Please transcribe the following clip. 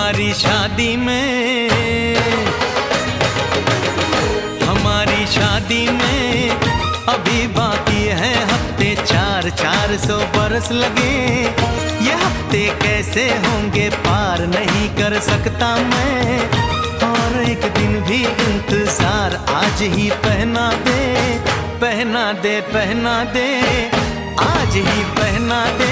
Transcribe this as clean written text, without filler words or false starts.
हमारी शादी में, हमारी शादी में अभी बाकी है हफ्ते 400 बरस लगे। ये हफ्ते कैसे होंगे पार नहीं कर सकता मैं, और एक दिन भी इंतजार आज ही पहना दे, पहना दे, पहना दे, आज ही पहना दे।